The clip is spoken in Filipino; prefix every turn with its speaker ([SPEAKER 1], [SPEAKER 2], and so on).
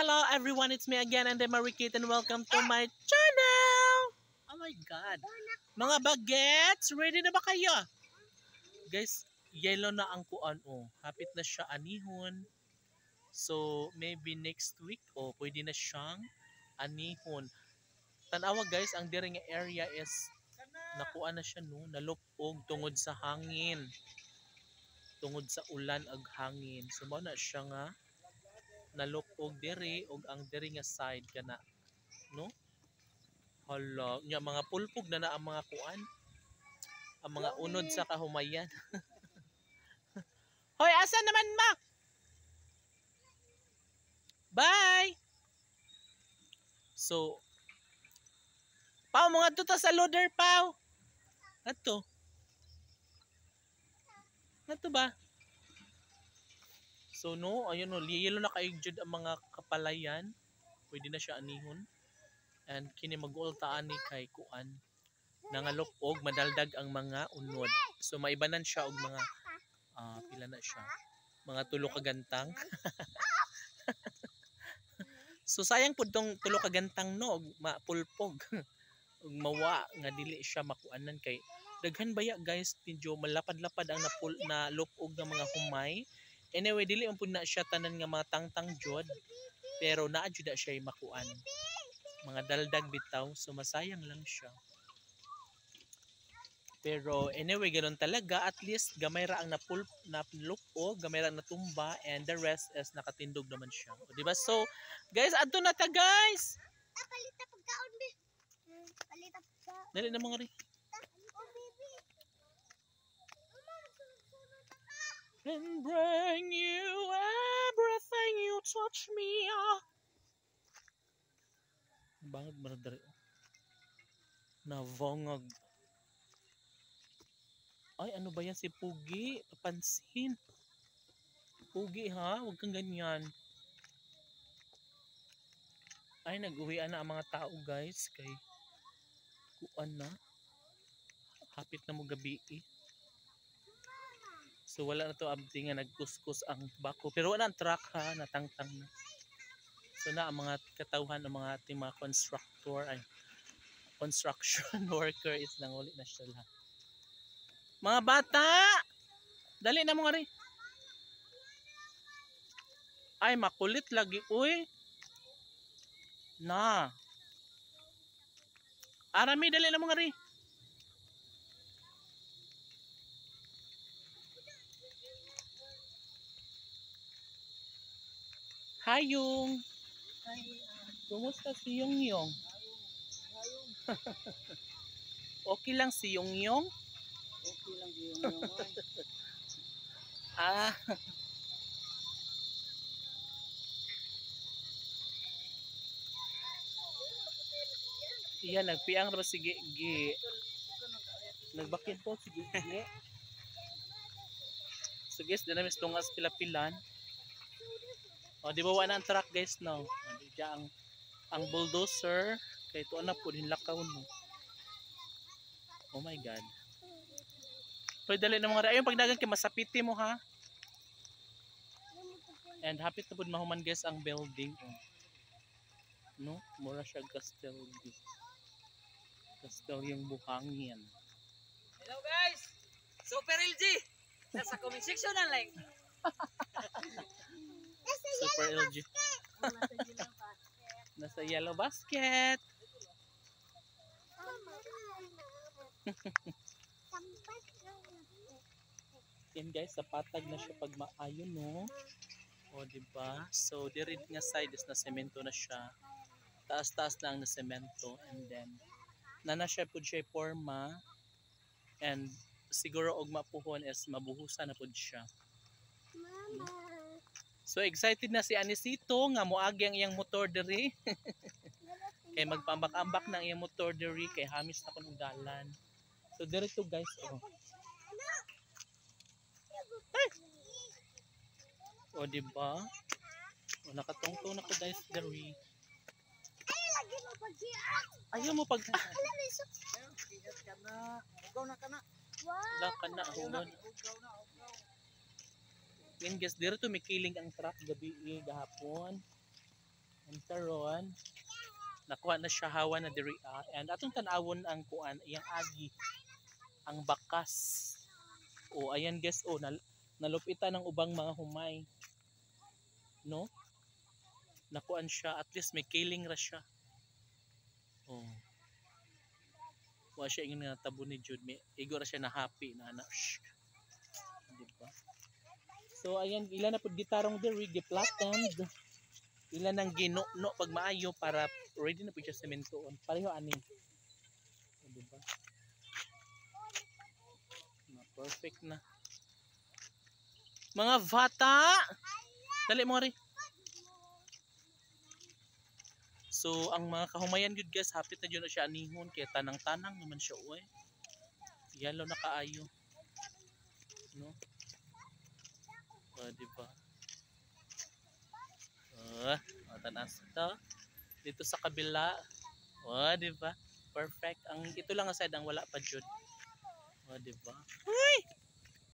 [SPEAKER 1] Hello everyone, it's me again and I'm Marikit and welcome to my channel! Oh my god! Mga bagets, ready na ba kayo? Guys, yellow na ang kuan oh. Hapit na siya anihon. So maybe next week pwede na siyang anihon. Tanawa guys, ang diri nga area is nakuha na siya no, nalupog tungod sa hangin. Tungod sa ulan ag hangin. So mao na siya nga nalupog diri og ang diri nga side kana no. Hala, nya mga pulpog na ang mga kuan, ang mga unod sa kahumayan. Hoy, asa naman mak? Bye. So Pau mga tuta sa loader Pau. Ato. Ato ba? So no, ayun no, yelo na kaigjud ang mga kapalayan. Pwede na siya anihon. And kini mag-ultaan ni kay kuan. Nangalupog, madaldag ang mga unod. So maibanan siya og mga pila na siya. Mga tulo ka gantang. So sayang pud tong tulo ka gantang no og mapulpog. Og mawa nga dili siya makuanan kay daghan baya guys, medyo malapad-lapad ang nalupog ng mga humay. Anyway, dili man pud na siya tanan nga mga tangtang jud, pero naa jud siya makuan. Mga daldag bitaw, so masayang lang siya. Pero anyway, ganoon talaga, at least gamay ra ang napulupog, gamay ra natumba, and the rest is nakatindog naman siya. O, diba? So, guys, adto na ta guys.
[SPEAKER 2] Palita pagkaon be. Palita pagkaon.
[SPEAKER 1] Dali na mga rin. And bring you everything you touch me. Bangag maradari. Navongag. Ay, ano ba yan si Pugi? Papansin. Pugi ha? Huwag kang ganyan. Ay, nag-uwian na ang mga tao guys. Kay kuan na. Hapit na mo gabi eh. So wala na to abdi nga nagkuskus ang bako. Pero wala ang truck ha, natangtang na. So na ang mga katawhan ng mga ating mga construction worker is nanguli na siya lahat. Mga bata! Dali na mga rin. Ay, makulit lagi. Uy! Na! Arami, dali na mga rin. Hayong! Kumusta si Yongyong? Okay lang si Yongyong?
[SPEAKER 3] Okay lang yung
[SPEAKER 1] Ah. Iya, nagpiang ra sige gi. Nagbakin po sige gi. So guys, dala mis tungas pila-pilan. O di ba wala ang truck guys no. Di dia ang bulldozer kay tuwa na po din lakaw no. Oh my god. Pwede dali na mga ayun pagdagan kay masapiti mo ha. And hapit na pud mahuman guys ang building. No, mura siya castle. Castle yung buhangin.
[SPEAKER 3] Hello guys! Super LG! Nasa comment section na like.
[SPEAKER 1] Super LG. Nasa yellow basket. Yan guys, sapatag na siya pag maayo no. O diba? So diri nga side is na semento na siya. Taas-taas lang na semento and then nana siya pud siya forma and siguro og mapuhon is mabuhusan na pud siya.
[SPEAKER 2] Mama.
[SPEAKER 1] So excited na si Anisito nga moagi ang iyang motor diri. Kay magpambak-ambak ng iyang motor diri kay hamis na kuno dalan. So diri to guys oh. Ay! O diba? O nakatungtong na ko guys diri. Ayaw mo pag
[SPEAKER 3] Ugaw na ka na.
[SPEAKER 1] lang ka na hugon. Yan guys, dito to mikiling ang truck gabi gahapon. And karon nakuha na siya hawa na diri and atong tan-awon ang kuan iyang agi ang bakas. O ayan guys, nalupitan ng ubang mga humay. No? Nakuan siya, at least may kiling ra siya. Oh. Wa siya ingin nga tabo ni Jude, may igo ra siya na happy na anak. Diba? So ayan, ilan na pud gitarong diri gi-flattened. Ilan nang gino-no pag maayo para ready na pud siya sementoon. Pareho ani. Diba? Na perfect na. Mga bata, dali mo rin. So ang mga kahumayan gud guys, hapit na jud na siya anihon kay tanang-tanang naman siya oy. Yellow na kaayo. No? Di ba? Tanas to. Dito sa kabila. Di ba? Perfect. Ang ito lang ang side ang wala pa jud. Di ba? Uy!